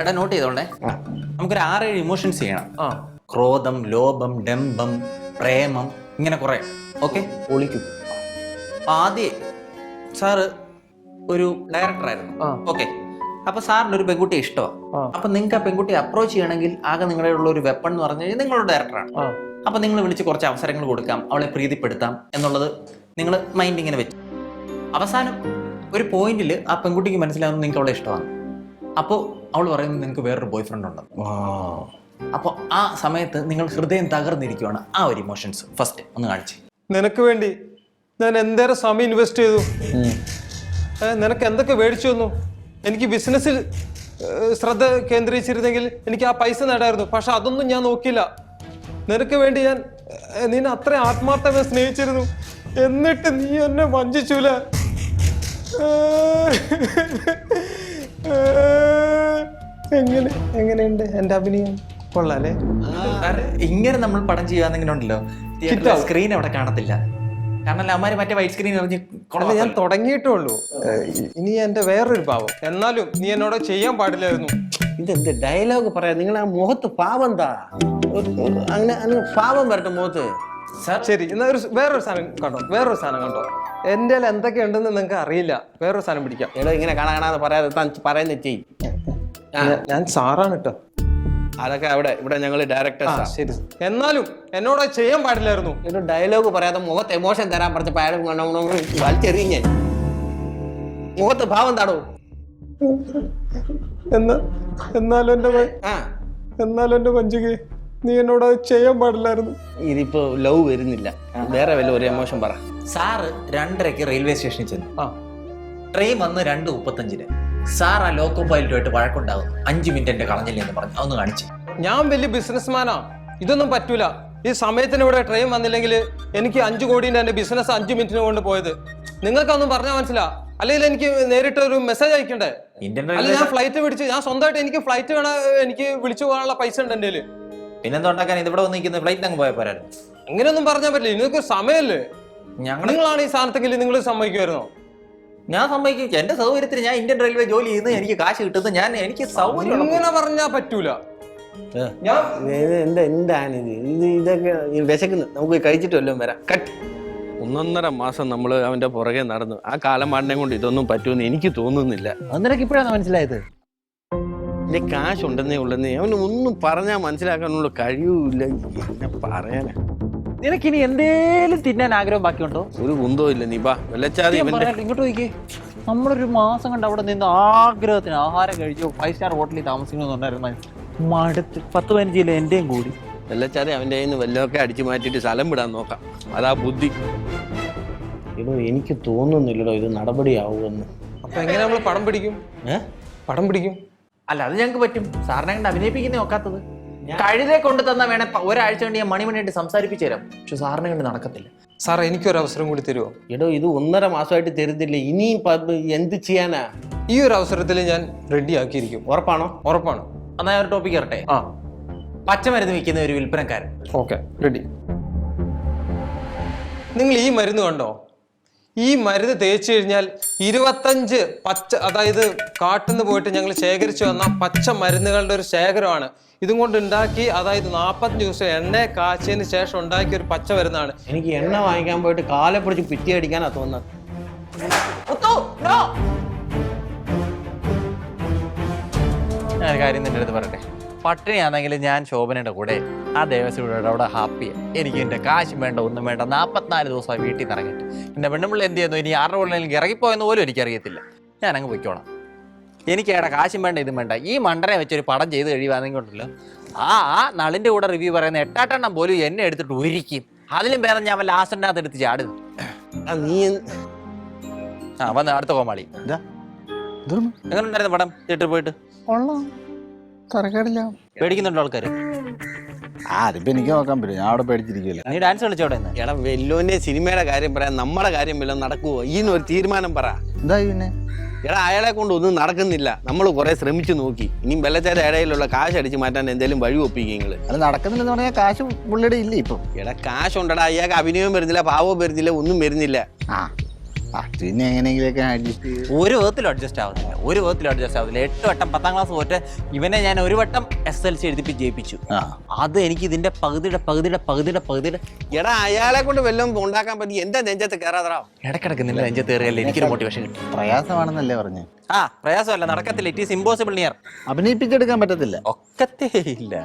എടാ നോട്ട് ചെയ്തോളേ. നമുക്കൊരു 6-7 ഇമോഷൻസ് ചെയ്യണം. ക്രോധം, ലോഭം, ഡംഭം, പ്രേമം, ഇങ്ങനെ കുറെ. ഓക്കെ, പൊളിക്കും. ആദ്യം സാറ് ഒരു ഡയറക്ടറായിരുന്നു. ഓക്കെ, അപ്പൊ സാറിന് ഒരു പെൺകുട്ടിയെ ഇഷ്ടമാണ്. അപ്പൊ നിങ്ങൾക്ക് ആ പെൺകുട്ടിയെ അപ്രോച്ച് ചെയ്യണമെങ്കിൽ ആകെ നിങ്ങളുടെ ഉള്ള ഒരു വെപ്പൺ എന്ന് പറഞ്ഞു കഴിഞ്ഞാൽ നിങ്ങളുടെ ഡയറക്ടറാണ്. അപ്പൊ നിങ്ങൾ വിളിച്ച് കുറച്ച് അവസരങ്ങൾ കൊടുക്കാം, അവളെ പ്രീതിപ്പെടുത്താം എന്നുള്ളത് നിങ്ങൾ മൈൻഡ് ഇങ്ങനെ വെച്ചു. അവസാനം ഒരു പോയിന്റിൽ ആ പെൺകുട്ടിക്ക് മനസ്സിലാവുന്നത് നിങ്ങൾക്ക് അവളെ ഇഷ്ടമാണ്. അപ്പോൾ അവൾ പറയുന്നത് നിങ്ങൾക്ക് വേറൊരു ബോയ് ഫ്രണ്ട് ഉണ്ടെന്ന്. അപ്പോൾ ആ സമയത്ത് നിങ്ങൾ ഹൃദയം തകർന്നിരിക്കുവാണ്. ആ ഒരു ഇമോഷൻസ് ഫസ്റ്റ് ഒന്ന് കാണിച്ച്. നിനക്ക് വേണ്ടി ഞാൻ എന്തേരം സമയം ഇൻവെസ്റ്റ് ചെയ്തു, നിനക്ക് എന്തൊക്കെ മേടിച്ചു തന്നു. എനിക്ക് ബിസിനസ്സിൽ ശ്രദ്ധ കേന്ദ്രീകരിച്ചിരുന്നെങ്കിൽ എനിക്ക് ആ പൈസ നേടായിരുന്നു. പക്ഷെ അതൊന്നും ഞാൻ നോക്കിയില്ല. നിനക്ക് വേണ്ടി ഞാൻ നിന്നെ അത്ര ആത്മാർത്ഥമായി സ്നേഹിച്ചിരുന്നു. എന്നിട്ട് നീ എന്നെ വഞ്ചിച്ചൂല. എങ്ങനെയുണ്ട് എന്റെ അഭിനയം? കൊള്ളാല്ലേ? ഇങ്ങനെ നമ്മൾ പടം ചെയ്യാന്നെങ്കിലും ഉണ്ടല്ലോ, സ്ക്രീൻ അവിടെ കാണത്തില്ല. കാരണം അമ്മമാര് മറ്റേ വൈറ്റ് സ്ക്രീൻ എറിഞ്ഞ് ഞാൻ തുടങ്ങിയിട്ടുള്ളൂ. ഇനി എന്റെ വേറൊരു പാവം. എന്നാലും നീ എന്നോട് ചെയ്യാൻ പാടില്ലായിരുന്നു. ഇതെന്ത് ഡയലോഗ് പറയാ? നിങ്ങൾ ആ മുഖത്ത് പാവം എന്താ? അങ്ങനെ പാവം വരട്ടെ മുഖത്ത്. ശരി, എന്നാ വേറൊരു സാധനം കണ്ടോ. എന്റെ എന്തൊക്കെ ഉണ്ടെന്ന് നിങ്ങൾക്ക് അറിയില്ല. വേറൊരു സാധനം പിടിക്കാം. എടോ, ഇങ്ങനെ കാണാതെ പറയാതെ പറയുന്ന ചെയ്യും. ഞാൻ സാറാണ് കേട്ടോ. അതൊക്കെ ഇവിടെ ഞങ്ങൾ ഡയറക്ടേഴ്സാ. ശരി, എന്നാലും എന്നോട് ചെയ്യാൻ പാടില്ലായിരുന്നു. ഒരു ഡയലോഗ് പറയാതെ മുഖത്ത് എമോഷൻ തരാൻ പറഞ്ഞപ്പോ അയാൾ വലിച്ചെറിയും. ഞാൻ മുഖത്ത് ഭാവം താടോ. എന്നാലും എന്റെ പഞ്ചുകെ, നീ എന്നോട് ചെയ്യാൻ പാടില്ലായിരുന്നു. ഇതിപ്പോ ലവ് വരുന്നില്ല, വേറെ വല്ല ഒരു എമോഷൻ പറ. സാറ് 2:30 റെയിൽവേ സ്റ്റേഷനിൽ ചെന്നു. ട്രെയിൻ വന്ന് 2:35. സാർ ആ ലോക്കോ പൈലറ്റുമായിട്ട് വഴക്കുണ്ടാകുന്നു. 5 മിനിറ്റ് എന്റെ കളഞ്ഞില്ലേ എന്ന് പറഞ്ഞു. അതൊന്ന് കാണിച്ചു. ഞാൻ വലിയ ബിസിനസ്മാനാ, ഇതൊന്നും പറ്റൂല. ഈ സമയത്തിന് ഇവിടെ ട്രെയിൻ വന്നില്ലെങ്കിൽ എനിക്ക് 5 കോടിന്റെ എന്റെ ബിസിനസ് 5 മിനിറ്റിന് കൊണ്ട് പോയത്. നിങ്ങൾക്കൊന്നും പറഞ്ഞാൽ മനസ്സിലാ? അല്ലെങ്കിൽ എനിക്ക് നേരിട്ട് ഒരു മെസ്സേജ് അയക്കണ്ടേ? അല്ല, ഞാൻ ഫ്ലൈറ്റ് പിടിച്ച് ഞാൻ സ്വന്തമായിട്ട് എനിക്ക് ഫ്ലൈറ്റ് വേണം, എനിക്ക് വിളിച്ചു പോകാനുള്ള പൈസ ഉണ്ട് എന്റെ കയ്യില്. പിന്നെന്താ ഉണ്ടാക്കാൻ ഇതിവിടെ വന്ന് നിൽക്കുന്ന ഫ്ലൈറ്റ് അങ്ങ് പോയാൽ പോരായിരുന്നു. അങ്ങനെയൊന്നും പറഞ്ഞാൽ പറ്റില്ല. നിങ്ങൾക്ക് സമയമല്ലേ? നിങ്ങളാണ് ഈ സ്ഥാനത്തെങ്കിൽ നിങ്ങൾ സമ്മതിക്കുമായിരുന്നോ? ഞാൻ സമ്മതിക്കും. എന്റെ സൗകര്യത്തിന് ഞാൻ ഇന്ത്യൻ റെയിൽവേ ജോലി ചെയ്യുന്നു, എനിക്ക് കാശ് കിട്ടുന്നു, എനിക്ക് സൗകര്യം. ഇങ്ങനെ പറഞ്ഞാ പറ്റൂല. എന്താണിത്? ഇതൊക്കെ വിശക്കുന്നു. നമുക്ക് കഴിച്ചിട്ട് വല്ലതും വരാം. കട്ട്. 1.5 മാസം നമ്മൾ അവന്റെ പുറകെ നടന്നു. ആ കാലമാടിനെ കൊണ്ട് ഇതൊന്നും പറ്റുമെന്ന് എനിക്ക് തോന്നുന്നില്ല. അന്നേരക്ക് ഇപ്പോഴാണ് മനസ്സിലായത്. എന്റെ കാശ് ഉണ്ടെന്നേ ഉള്ളെന്നേ. അവന് ഒന്നും പറഞ്ഞാൽ മനസ്സിലാക്കാനുള്ള കഴിവില്ല. എന്നെ പറയാനാ. നിനക്കിനി എന്തേലും തിന്നാൻ ആഗ്രഹം ബാക്കിയുണ്ടോ? ഒരു കുന്തവും ഇല്ല. നീ ബാ വെള്ളച്ചാതി ഇങ്ങോട്ട് പോയിക്കേ. നമ്മളൊരു മാസം കണ്ട് അവിടെ നിന്ന് ആഗ്രഹത്തിന് ആഹാരം കഴിച്ചു 5 സ്റ്റാർ ഹോട്ടലിൽ താമസിക്കണമെന്നുണ്ടായിരുന്നു. മടുത്ത് 10-15 കിലോ എന്റെയും കൂടി. വെള്ളച്ചാതി അവന്റെ കയ്യിൽ നിന്ന് വല്ലതൊക്കെ അടിച്ചു മാറ്റിയിട്ട് സ്ഥലം വിടാൻ നോക്കാം. അതാ ബുദ്ധി. ഇടോ, എനിക്ക് തോന്നുന്നില്ലടോ ഇത് നടപടിയാവുമെന്ന്. അപ്പൊ എങ്ങനെ നമ്മൾ പടം പിടിക്കും? അല്ല, അത് ഞങ്ങൾക്ക് പറ്റും. സാറിനെ കണ്ട് അഭിനയിപ്പിക്കുന്നേ നോക്കാത്തത്. കഴുതെ കൊണ്ടു തന്നാ വേണേ ഒരാഴ്ച കൊണ്ട് ഞാൻ മണിമണിയായിട്ട് സംസാരിപ്പിച്ചു തരാം. പക്ഷെ സാറിനെ കണ്ട് നടക്കത്തില്ല. സാർ, എനിക്കൊരു അവസരം കൂടി തരുമോ? എടോ, ഇത് 1.5 മാസമായിട്ട് തരുന്നില്ല. ഇനിയും എന്ത് ചെയ്യാനാ? ഈ ഒരു അവസരത്തിൽ ഞാൻ റെഡി ആക്കിയിരിക്കും. ഉറപ്പാണോ? ഉറപ്പാണ്. എന്നാ ഒരു ടോപ്പിക് ഇറട്ടെ. പച്ചമരുന്ന് വിൽക്കുന്ന ഒരു വിൽപ്പനക്കാരൻ. Okay, ready. നിങ്ങൾ ഈ മരുന്ന് കണ്ടോ? ഈ മരുന്ന് തേച്ച് കഴിഞ്ഞാൽ 25 പച്ച, അതായത് കാട്ടിൽ നിന്ന് പോയിട്ട് ഞങ്ങൾ ശേഖരിച്ചു വന്ന പച്ച മരുന്നുകളുടെ ഒരു ശേഖരമാണ്. ഇതും കൊണ്ട് ഉണ്ടാക്കി, അതായത് 45 ദിവസം എണ്ണ കാച്ചിയതിന് ശേഷം ഉണ്ടാക്കിയ ഒരു പച്ച മരുന്നാണ്. എനിക്ക് എണ്ണ വാങ്ങിക്കാൻ പോയിട്ട് കാലെ പിടിച്ച് പിറ്റി അടിക്കാനാ തോന്നുന്നത്. ഞാൻ കാര്യം നിന്റെ അടുത്ത് പറയട്ടെ. പട്ടിണിയാണെങ്കിൽ ഞാൻ ശോഭനയുടെ കൂടെ ആ ദേവസ്വയുടെ അവിടെ ഹാപ്പിയാണ്. എനിക്ക് എൻ്റെ കാശും വേണ്ട, ഒന്നും വേണ്ട. 44 ദിവസമായി വീട്ടിൽ നിന്ന് ഇറങ്ങിയിട്ട് എൻ്റെ പെണ്ണുമ്പിള്ള എന്ത് ചെയ്യുന്നു? ഇനി 6 കൊല്ലം ഇറങ്ങിപ്പോയെന്ന് പോലും എനിക്കറിയത്തില്ല. ഞാൻ അങ്ങ് പൊയ്ക്കോളാം. എനിക്ക് ഏടെ കാശും വേണ്ട, ഇതും വേണ്ട. ഈ മണ്ടനെ വെച്ചൊരു പടം ചെയ്ത് കഴിയുവാണെങ്കിൽ ഉണ്ടല്ലോ, ആ നളിൻ്റെ കൂടെ റിവ്യൂ പറയുന്ന 8 പോലും എന്നെ എടുത്തിട്ട് ഒരിക്കും. അതിലും പേരെ ഞാൻ ലാസ്റ്റിനകത്ത് എടുത്ത് ചാടുന്നു. നീ വന്ന് അടുത്ത കോമാളി. എങ്ങനെ ഉണ്ടായിരുന്നു പടം തിയേറ്ററിൽ പോയിട്ട്? പേടിക്കുന്നുണ്ടോ ആൾക്കാര്? അതിപ്പോ എനിക്ക് നോക്കാൻ പറ്റും. ഞാൻ അവിടെ പേടിച്ചിരിക്കില്ല. നീ ഡാൻസ് കളിച്ചോടെ? എടാ, വെല്ലോന്റെ സിനിമയുടെ കാര്യം പറയാം. നമ്മുടെ കാര്യം വല്ലതും നടക്കുവോ? ഒരു തീരുമാനം പറ. എന്താ പിന്നെ? എടാ, അയാളെ കൊണ്ട് ഒന്നും നടക്കുന്നില്ല. നമ്മൾ കുറെ ശ്രമിച്ചു നോക്കി. ഇനിയും വെള്ളച്ചാരുടെ ഇടയിലുള്ള കാശ് അടിച്ചു മാറ്റാൻ എന്തെങ്കിലും വഴി ഒപ്പിക്കുക നിങ്ങള്. അത് നടക്കുന്നില്ലെന്ന് പറഞ്ഞാൽ കാശ് പുള്ളിയുടെ ഇല്ല ഇപ്പൊ. എടാ, കാശ് ഉണ്ടടാ. അയാൾക്ക് അഭിനയവും വരുന്നില്ല, പാവവും വരുന്നില്ല, ഒന്നും വരുന്നില്ല. പിന്നെ എങ്ങനെയെങ്കിലൊക്കെ അഡ്ജസ്റ്റ് ചെയ്ത് ഒരു വിധത്തിലും അഡ്ജസ്റ്റ് ആവുന്നില്ല. ഒരു വിധത്തിലും അഡ്ജസ്റ്റ് ആവില്ല. 8 വട്ടം 10ാം ക്ലാസ് പോയിട്ട് ഇവനെ ഞാൻ ഒരു വട്ടം SLC എഴുതിപ്പിച്ച് ജയിപ്പിച്ചു. അത് എനിക്ക് ഇതിന്റെ പകുതിയുടെ എടാ അയാളെ കൊണ്ട് വല്ലതും ഉണ്ടാക്കാൻ പറ്റി എന്റെ നെഞ്ചത്ത് കയറാതറാ. ഇടക്കിടക്ക് നിന്റെ നെഞ്ചത്ത് കയറിയല്ലേ എനിക്കൊരു മോട്ടിവേഷൻ കിട്ടും. പ്രയാസമാണെന്നല്ലേ പറഞ്ഞു? പ്രയാസമല്ല, നടക്കത്തില്ല. It is impossible near. അഭിനയിപ്പിച്ചെടുക്കാൻ പറ്റത്തില്ല. ഒക്കത്തേ ഇല്ല.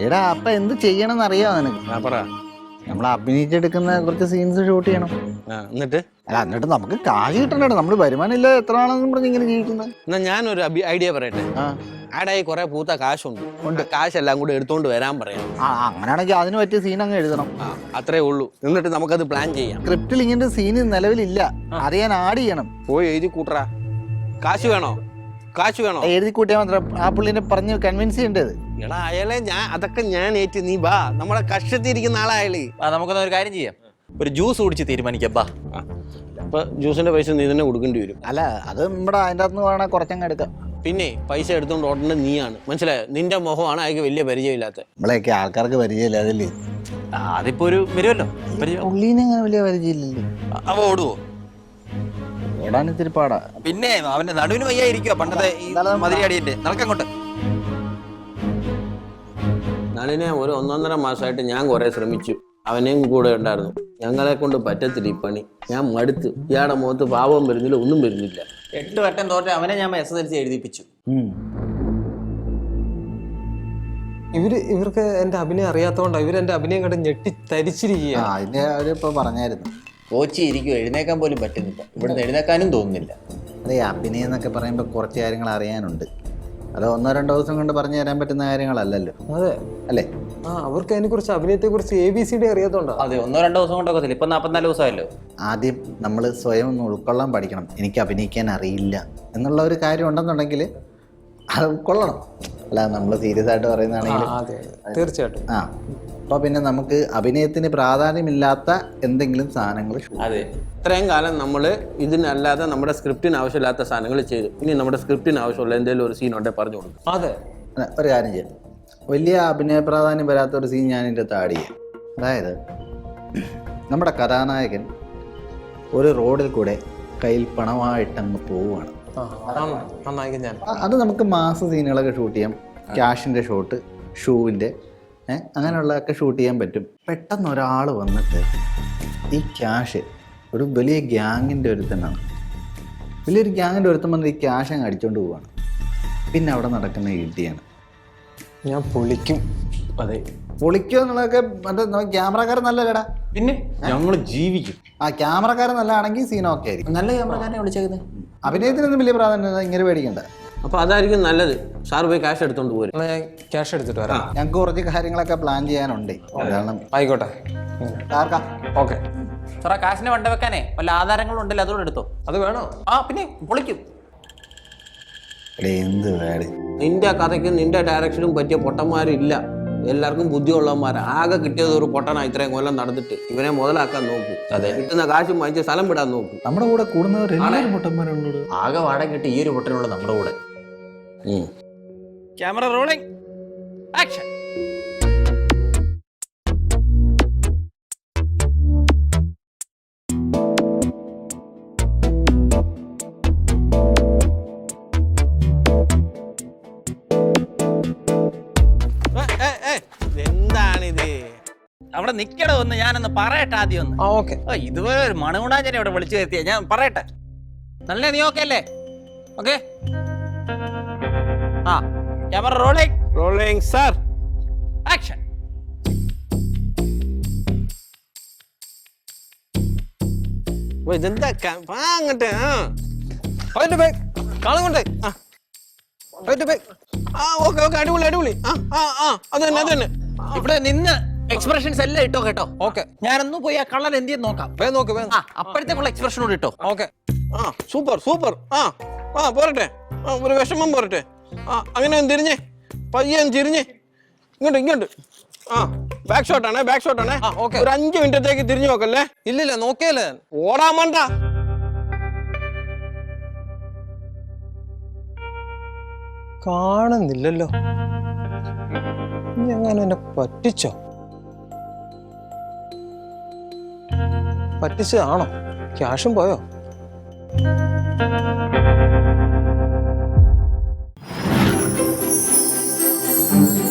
എടാ അപ്പൊ എന്ത് ചെയ്യണം അറിയാമോ നിനക്ക്? പറ. നമ്മൾ അഭിനയിച്ചെടുക്കുന്ന കുറച്ച് സീൻസ് ഷൂട്ട് ചെയ്യണം. എന്നിട്ട് എന്നിട്ട് നമുക്ക് കാശ് കിട്ടണ്ടോ? നമ്മൾ വരുമാനം ഇല്ല എത്ര ആണെന്നും പറഞ്ഞ് ഇങ്ങനെ ജീവിക്കുന്നത്. എന്നാ ഞാനൊരു ഐഡിയ പറയട്ടെ. ആടായി കുറെ പൂത്ത കാശുണ്ട്. കാശെല്ലാം കൂടെ എടുത്തോണ്ട് വരാൻ പറയാം. അങ്ങനെയാണെങ്കിൽ അതിന് പറ്റിയ സീൻ അങ്ങ് എഴുതണം. അത്രേ ഉള്ളൂ. എന്നിട്ട് നമുക്കത് പ്ലാൻ ചെയ്യാം. സ്ക്രിപ്റ്റിൽ ഇങ്ങനത്തെ സീന് നിലവിലില്ല. അത് ഞാൻ ആഡ് ചെയ്യണം. പോയി എഴുതി കൂട്ടറാ. കാശ് വേണോ? എഴുതി കൂട്ടിയാൽ മാത്രം ആ പുള്ളിനെ പറഞ്ഞ് കൺവിൻസ് ചെയ്യേണ്ടത്. എടാ അയാളെ അതൊക്കെ ഞാൻ ഏറ്റ്. നീ ബാ, നമ്മളെ കഷ്ടത്തിരിക്കുന്ന ആളായാലേ. നമുക്കൊന്ന് ഒരു കാര്യം ചെയ്യാം, ഒരു ജ്യൂസ് കുടിച്ച് തീരുമാനിക്കാം. ബാ. അപ്പൊ ജ്യൂസിന്റെ പൈസ നീ തന്നെ കൊടുക്കേണ്ടി വരും. അല്ല അത് നമ്മുടെ അതിൻ്റെ അകത്ത് നിന്ന് വേണേൽ കുറച്ചങ്ങ് എടുക്കാം. പിന്നെ പൈസ എടുത്തോണ്ട് ഓടേണ്ടത് നീയാണ്, മനസ്സിലായോ? നിന്റെ മുഖമാണ് അയാൾക്ക് വലിയ പരിചയമില്ലാത്ത. നമ്മളെയൊക്കെ ആൾക്കാർക്ക് പരിചയമില്ല അതല്ലേ? അതിപ്പോ ഒരു വരുമല്ലോ. പുള്ളീനെ അങ്ങനെ വലിയ പരിചയമില്ലല്ലോ. അവ ഓടുവോ? ഓടാൻ ഇത്തിരി പാടാ. പിന്നെ അവന്റെ നടുവിന് വയ്യായിരിക്കുക പണ്ടത്തെ മതിരിയാടിയന്റെ. നടക്കങ്ങോട്ട്. നളിനെ ഒരു 1.5 മാസമായിട്ട് ഞാൻ കുറെ ശ്രമിച്ചു. അവനെയും കൂടെ ഉണ്ടായിരുന്നു. ഞങ്ങളെ കൊണ്ട് പറ്റത്തില്ല ഈ പണി. ഞാൻ മടുത്ത്. ഇയാളുടെ മുഖത്ത് പാവം വരുന്നില്ല, ഒന്നും വരുന്നില്ല. 8 വട്ടം തോറ്റ് അവനെ ഞാൻ SLC എഴുതിപ്പിച്ചു. ഇവർക്ക് എന്റെ അഭിനയം അറിയാത്തതുകൊണ്ടാണ് ഇവരെന്റെ അഭിനയം കണ്ട് ഞെട്ടി തരിച്ചിരിക്കുക. അതിന്റെ അവരിപ്പോ പറഞ്ഞായിരുന്നു. കോച്ചി ഇരിക്കും, എഴുന്നേക്കാൻ പോലും പറ്റുന്നില്ല. ഇവിടുന്ന് എഴുന്നേക്കാനും തോന്നുന്നില്ല. അതെ, അഭിനയം എന്നൊക്കെ പറയുമ്പോൾ കുറച്ച് കാര്യങ്ങൾ അറിയാനുണ്ട്. അത് 1-2 ദിവസം കൊണ്ട് പറഞ്ഞു തരാൻ പറ്റുന്ന കാര്യങ്ങളല്ലല്ലോ. അതെ അല്ലേ? അവർക്ക് അതിനെ കുറിച്ച് അഭിനയത്തെ കുറിച്ച് ABCD അറിയാത്തോണ്ടോ? അതെ, 1-2 ദിവസം കൊണ്ടൊക്കെ. ഇപ്പൊ 44 ദിവസമല്ലോ. ആദ്യം നമ്മൾ സ്വയം ഒന്ന് ഉൾക്കൊള്ളാൻ പഠിക്കണം. എനിക്ക് അഭിനയിക്കാൻ അറിയില്ല എന്നുള്ള ഒരു കാര്യം ഉണ്ടെന്നുണ്ടെങ്കിൽ അത് ഉൾക്കൊള്ളണം. അല്ല നമ്മൾ സീരിയസ് ആയിട്ട് പറയുന്നതാണെങ്കിൽ തീർച്ചയായിട്ടും. അപ്പോൾ പിന്നെ നമുക്ക് അഭിനയത്തിന് പ്രാധാന്യമില്ലാത്ത എന്തെങ്കിലും സാധനങ്ങൾ. അതെ, ഇത്രയും കാലം നമ്മൾ ഇതിനല്ലാതെ നമ്മുടെ സ്ക്രിപ്റ്റിന് ആവശ്യമില്ലാത്ത സാധനങ്ങൾ ചെയ്തു. ഇനി നമ്മുടെ സ്ക്രിപ്റ്റിന് ആവശ്യമുള്ള എന്തെങ്കിലും ഒരു സീൻ ഉണ്ടെങ്കിൽ പറഞ്ഞു കൊടുക്കും. അതെ, ഒരു കാര്യം ചെയ്യാം. വലിയ അഭിനയ പ്രാധാന്യം വരാത്ത ഒരു സീൻ ഞാൻ ഇതിൻ്റെ ആഡ് ചെയ്യാം. അതായത് നമ്മുടെ കഥാനായകൻ ഒരു റോഡിൽ കൂടെ കയ്യിൽ പണമായിട്ടങ്ങ് പോവുകയാണ്. അത് നമുക്ക് മാസ സീനുകളൊക്കെ ഷൂട്ട് ചെയ്യാം. ക്യാഷിൻ്റെ ഷോട്ട്, ഷൂവിൻ്റെ അങ്ങനെയുള്ളതൊക്കെ ഷൂട്ട് ചെയ്യാൻ പറ്റും. പെട്ടെന്ന് ഒരാൾ വന്നിട്ട് ഈ ക്യാഷ് ഒരു വലിയ ഗ്യാങ്ങിൻ്റെ ഒരുത്തനാണ്. വലിയൊരു ഗ്യാങ്ങിൻ്റെ ഒരുത്തൻ വന്ന് ഈ ക്യാഷ് അങ്ങ് അടിച്ചുകൊണ്ട് പോവുകയാണ്. പിന്നെ അവിടെ നടക്കുന്ന ഇടിയാണ്. ഞാൻ പൊളിക്കും. അതെ, പൊളിക്കുക എന്നുള്ളതൊക്കെ മറ്റേ ക്യാമറക്കാരൻ നല്ലല്ലേടാ. പിന്നെ ഞങ്ങൾ ജീവിക്കും. ക്യാമറക്കാരൻ നല്ലതാണെങ്കിൽ സീൻ ഓക്കെ ആയിരിക്കും. നല്ല ക്യാമറക്കാരനെ വിളിച്ചേക്കുന്നത്. അഭിനയത്തിനൊന്നും വലിയ പ്രാധാന്യം ഇങ്ങനെ പേടിക്കണ്ട. അപ്പോൾ അതായിരിക്കും നല്ലത്. സാർ പോയി ക്യാഷ് എടുത്തോണ്ട് പോരും. ഞാൻ ക്യാഷ് എടുത്തിട്ട് വരാം. ഞങ്ങൾക്ക് കുറച്ച് കാര്യങ്ങളൊക്കെ പ്ലാൻ ചെയ്യാനുണ്ട്. ആയിക്കോട്ടെ. ഓക്കെ സാറാ, കാശിനെ വണ്ട വെക്കാനേ വല്ല ആധാരങ്ങളും ഉണ്ടല്ലോ, അതോടെ എടുത്തോ. അത് വേണോ? പിന്നെ പൊളിക്കും. എന്ത് വേടി, നിന്റെ കഥയ്ക്കും നിന്റെ ഡയറക്ഷനും പറ്റിയ പൊട്ടന്മാരില്ല. എല്ലാവർക്കും ബുദ്ധിയുള്ളവന്മാരാ. ആകെ കിട്ടിയത് ഒരു പൊട്ടനാ. ഇത്രയും കൊല്ലം നടന്നിട്ട് ഇവനെ മുതലാക്കാൻ നോക്കൂ. അതെ, കിട്ടുന്ന കാശും വാങ്ങിച്ച് സ്ഥലം വിടാൻ നോക്കൂ. നമ്മുടെ കൂടെ കൂടുന്നവർ എല്ലാവരും പൊട്ടന്മാരുള്ളൂ. ആകെ വാടക കിട്ടി ഈ ഒരു പൊട്ടനുള്ള നമ്മുടെ കൂടെ. Camera rolling, action. എന്താണിത്? അവിടെ നിക്കട ഒന്ന്, ഞാനൊന്ന് പറയട്ടെ ആദ്യം ഒന്ന്. ഓക്കെ. ഇതുവരെ ഒരു മണകുണാഞ്ചനെ ഇവിടെ വിളിച്ചു വരുത്തിയ ഞാൻ പറയട്ടെ. നല്ല നീ ഓക്കെ അല്ലേ? Okay. Camera rolling. Rolling sir, action. ഇതെന്താ അങ്ങോട്ട്? കാണുന്നുണ്ടേ. ഓക്കെ ഓക്കെ, അടിപൊളി അടിപൊളി. അത് തന്നെ അത് തന്നെ. ഇവിടെ നിന്ന് എക്സ്പ്രഷൻസ് എല്ലാം ഇട്ടോ കേട്ടോ. ഓക്കെ, ഞാനൊന്ന് പോയി ആ കള്ളൻ എന്ത് ചെയ്യുന്ന നോക്കാം. നോക്ക്. അപ്പോഴത്തേക്കുള്ള എക്സ്പ്രഷൻ കൂടി ഇട്ടോ. ഓക്കെ. Super super. പോരട്ടെ. ഒരു വിഷമം പോരട്ടെ. അങ്ങനെ തിരിഞ്ഞേ, പയ്യൻ തിരിഞ്ഞേ. ഇങ്ങോട്ട്. ബാക്ക് ഷോട്ടാണേ, ബാക്ക് ഷോട്ടാണേ. ഒരു 5 മിനിറ്റത്തേക്ക് തിരിഞ്ഞു നോക്കല്ലേ. ഇല്ലില്ല, നോക്കിയല്ലേ. ഓടാൻ വേണ്ട. കാണുന്നില്ലല്ലോ. എങ്ങനെ എന്നെ പറ്റിച്ചോ? പറ്റിച്ചതാണോ? ക്യാഷും പോയോ? ആ